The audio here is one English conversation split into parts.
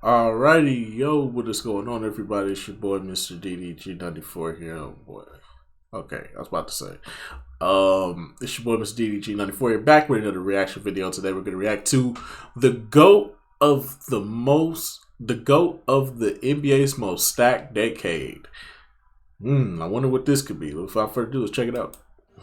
Alrighty, yo, what is going on, everybody? It's your boy, Mr. DDG94 here. Oh boy. Okay, I was about to say. It's your boy, Mr. DDG94 here, back with another reaction video. Today we're gonna react to the GOAT of the NBA's most stacked decade. I wonder what this could be. Without further ado, let's check it out.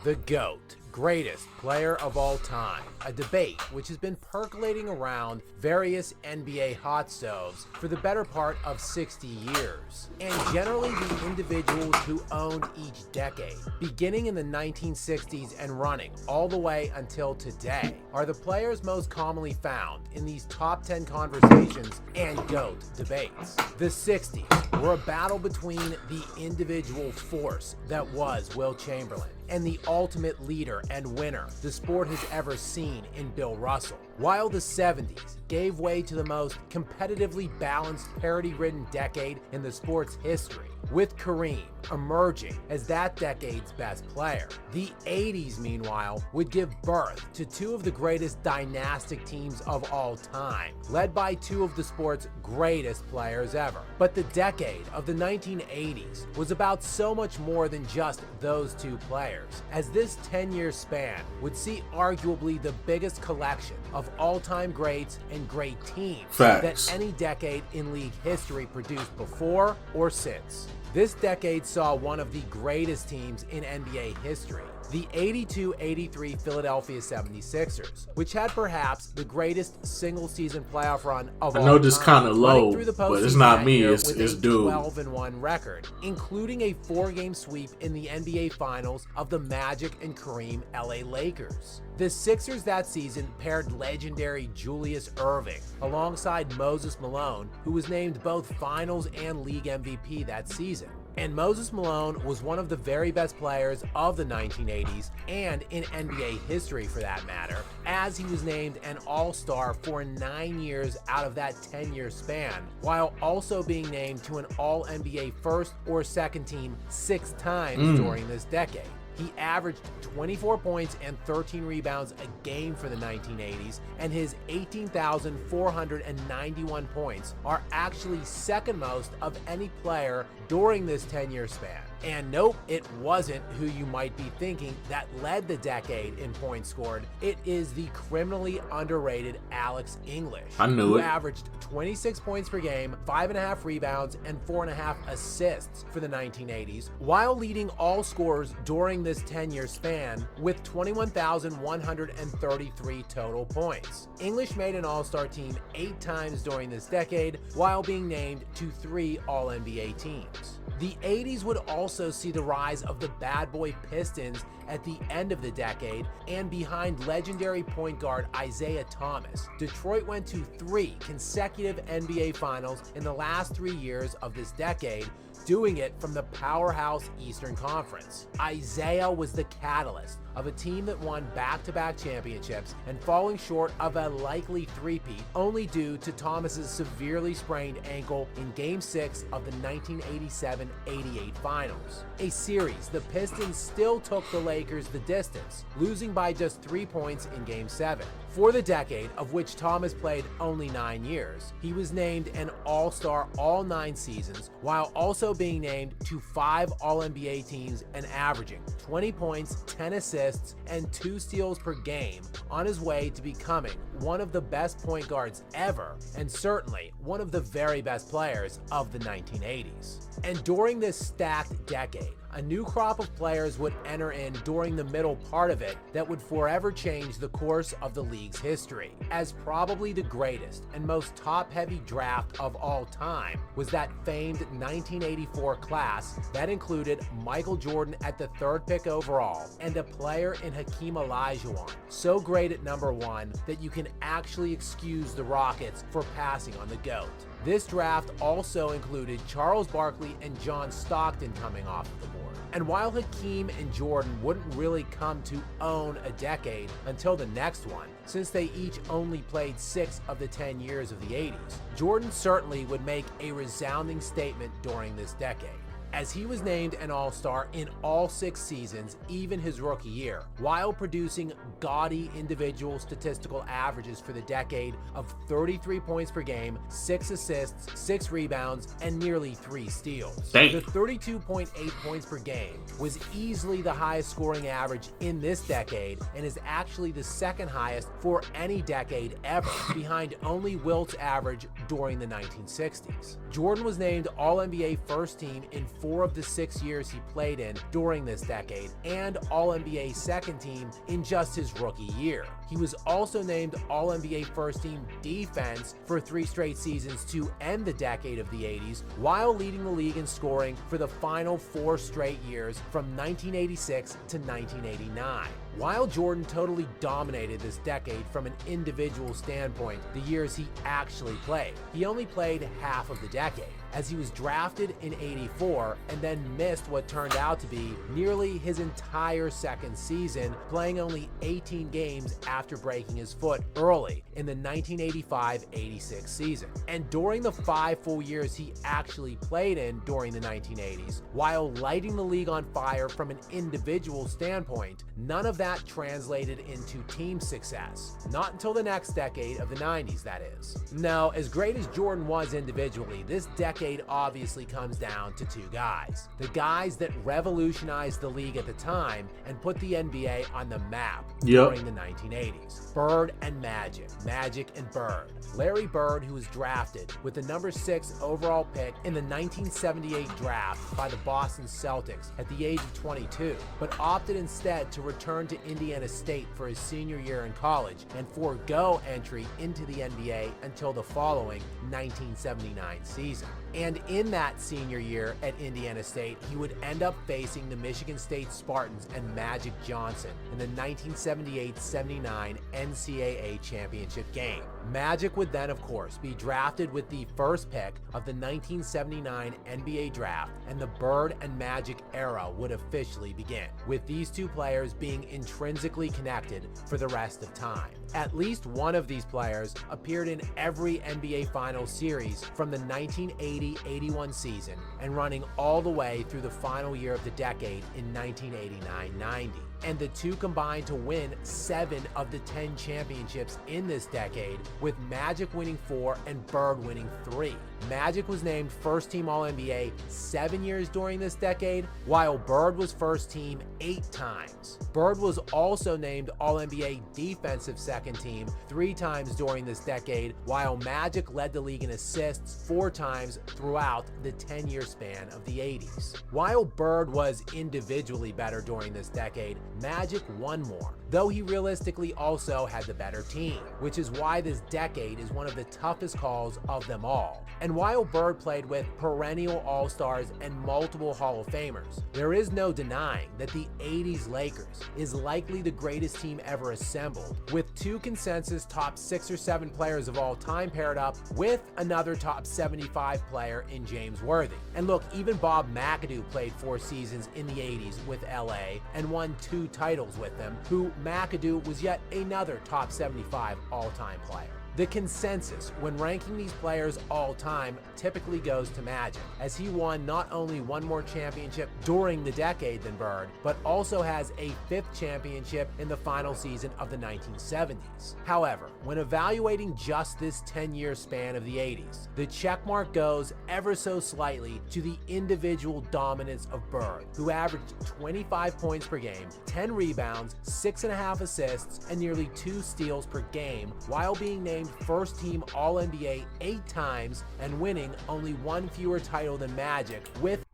The GOAT, greatest player of all time, a debate which has been percolating around various NBA hot stoves for the better part of 60 years, and generally the individuals who owned each decade, beginning in the 1960s and running all the way until today, are the players most commonly found in these top 10 conversations and GOAT debates. The 60s were a battle between the individual force that was Wilt Chamberlain and the ultimate leader and winner the sport has ever seen in Bill Russell, while the 70s gave way to the most competitively balanced, parity-ridden decade in the sport's history, with Kareem emerging as that decade's best player. The 80s, meanwhile, would give birth to two of the greatest dynastic teams of all time, led by two of the sport's greatest players ever. But the decade of the 1980s was about so much more than just those two players, as this 10-year span would see arguably the biggest collection of all-time greats and great teams that any decade in league history produced before or since. This decade saw one of the greatest teams in NBA history, the 82-83 Philadelphia 76ers, which had perhaps the greatest single-season playoff run of all time. I know this kind of low, but it's not me, it's dude. 12-1 record, including a 4-game sweep in the NBA Finals of the Magic and Kareem LA Lakers. The Sixers that season paired legendary Julius Erving alongside Moses Malone, who was named both Finals and League MVP that season. And Moses Malone was one of the very best players of the 1980s and in NBA history for that matter, as he was named an All-Star for 9 years out of that 10-year span, while also being named to an All-NBA first or second team 6 times during this decade. He averaged 24 points and 13 rebounds a game for the 1980s, and his 18,491 points are actually second most of any player during this 10-year span. And nope, it wasn't who you might be thinking that led the decade in points scored. It is the criminally underrated Alex English, who averaged 26 points per game, 5.5 rebounds, and 4.5 assists for the 1980s, while leading all scorers during this 10-year span with 21,133 total points. English made an All-Star team 8 times during this decade, while being named to 3 All-NBA teams. The 80s would also see the rise of the bad boy Pistons at the end of the decade, and behind legendary point guard Isaiah Thomas, Detroit went to 3 consecutive NBA Finals in the last 3 years of this decade, doing it from the powerhouse Eastern Conference. Isaiah was the catalyst of a team that won back-to-back championships and falling short of a likely three-peat only due to Thomas's severely sprained ankle in Game 6 of the 1987-88 Finals, a series the Pistons still took the Lakers the distance, losing by just 3 points in Game 7. For the decade, of which Thomas played only 9 years, he was named an All-Star all 9 seasons, while also being named to 5 All-NBA teams and averaging 20 points, 10 assists, and 2 steals per game, on his way to becoming one of the best point guards ever, and certainly one of the very best players of the 1980s. And during this stacked decade, a new crop of players would enter in during the middle part of it that would forever change the course of the league's history, as probably the greatest and most top-heavy draft of all time was that famed 1984 class that included Michael Jordan at the 3rd pick overall and a player in Hakeem Olajuwon, so great at number 1 that you can actually excuse the Rockets for passing on the GOAT. This draft also included Charles Barkley and John Stockton coming off the board. And while Hakeem and Jordan wouldn't really come to own a decade until the next one, since they each only played 6 of the 10 years of the 80s, Jordan certainly would make a resounding statement during this decade. as he was named an All-Star in all 6 seasons, even his rookie year, while producing gaudy individual statistical averages for the decade of 33 points per game, 6 assists, 6 rebounds, and nearly 3 steals. Dang. The 32.8 points per game was easily the highest scoring average in this decade and is actually the second highest for any decade ever, behind only Wilt's average during the 1960s. Jordan was named All-NBA First Team in 4 of the 6 years he played in during this decade, and All-NBA Second Team in just his rookie year. He was also named All-NBA First Team Defense for 3 straight seasons to end the decade of the 80s, while leading the league in scoring for the final 4 straight years from 1986 to 1989. While Jordan totally dominated this decade from an individual standpoint the years he actually played, he only played half of the decade, as he was drafted in '84 and then missed what turned out to be nearly his entire second season, playing only 18 games after breaking his foot early in the 1985-86 season. And during the 5 full years he actually played in during the 1980s, while lighting the league on fire from an individual standpoint, none of that translated into team success. Not until the next decade of the 90s, that is. Now, as great as Jordan was individually, this decade obviously comes down to 2 guys. The guys that revolutionized the league at the time and put the NBA on the map during the 1980s. Bird and Magic. Magic and Bird. Larry Bird, who was drafted with the number 6 overall pick in the 1978 draft by the Boston Celtics at the age of 22, but opted instead to return to Indiana State for his senior year in college and forego entry into the NBA until the following 1979 season. And in that senior year at Indiana State, he would end up facing the Michigan State Spartans and Magic Johnson in the 1978-79 NCAA championship game. Magic would then, of course, be drafted with the first pick of the 1979 NBA draft, and the Bird and Magic era would officially begin, with these 2 players being intrinsically connected for the rest of time. At least one of these players appeared in every NBA Finals series from the 1980-81 season and running all the way through the final year of the decade in 1989-90. And the 2 combined to win 7 of the 10 championships in this decade, with Magic winning 4 and Bird winning 3. Magic was named First Team All-NBA 7 years during this decade, while Bird was First Team 8 times. Bird was also named All-NBA Defensive Second Team 3 times during this decade, while Magic led the league in assists 4 times throughout the 10-year span of the 80s. While Bird was individually better during this decade, Magic won more, though he realistically also had the better team, which is why this decade is one of the toughest calls of them all. And while Bird played with perennial All-Stars and multiple Hall of Famers, there is no denying that the 80s Lakers is likely the greatest team ever assembled, with 2 consensus top 6 or 7 players of all time paired up with another top 75 player in James Worthy. And look, even Bob McAdoo played 4 seasons in the 80s with LA and won 2 titles with them, who McAdoo was yet another top 75 all-time player. The consensus when ranking these players all time typically goes to Magic, as he won not only one more championship during the decade than Bird, but also has a 5th championship in the final season of the 1970s. However, when evaluating just this 10-year span of the 80s, the checkmark goes ever so slightly to the individual dominance of Bird, who averaged 25 points per game, 10 rebounds, 6.5 assists, and nearly 2 steals per game, while being named First Team All-NBA 8 times and winning only 1 fewer title than Magic with...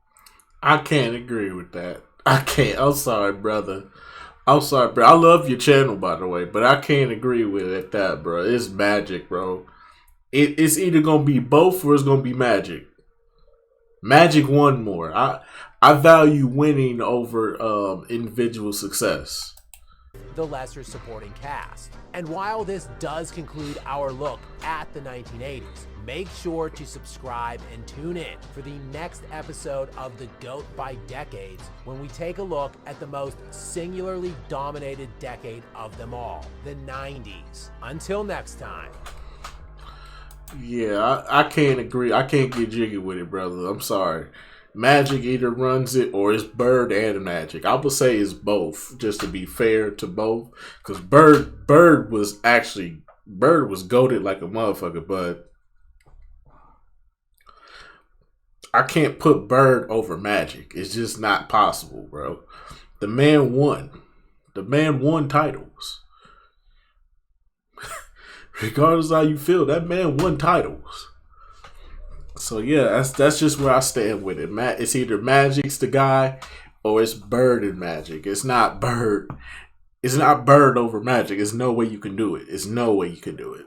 I can't agree with that. I can't. I'm sorry, brother. I'm sorry, bro. I love your channel, by the way, but I can't agree with it that, bro. It's Magic, bro. It's either going to be both or it's going to be Magic. Magic won more. I value winning over individual success. The lesser supporting cast. And while this does conclude our look at the 1980s, make sure to subscribe and tune in for the next episode of The GOAT by Decades, when we take a look at the most singularly dominated decade of them all, the 90s. Until next time. Yeah, I can't agree. I can't get jiggy with it, brother. I'm sorry. Magic either runs it or it's Bird and Magic. I would say it's both, just to be fair to both. Because Bird was goated like a motherfucker, but I can't put Bird over Magic. It's just not possible, bro. The man won. The man won titles. Regardless of how you feel, that man won titles. So yeah, that's just where I stand with it. It's either Magic's the guy or it's Bird and Magic. It's not Bird. It's not Bird over Magic. There's no way you can do it. It's no way you can do it.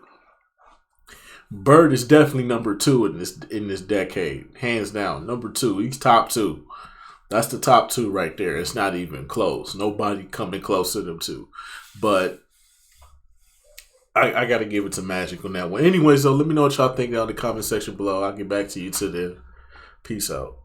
Bird is definitely number 2 in this decade, hands down. Number 2. He's top 2. That's the top 2 right there. It's not even close. Nobody coming close to them 2. But I got to give it to Magic on that one. Anyways, though, let me know what y'all think down in the comment section below. I'll get back to you to then. Peace out.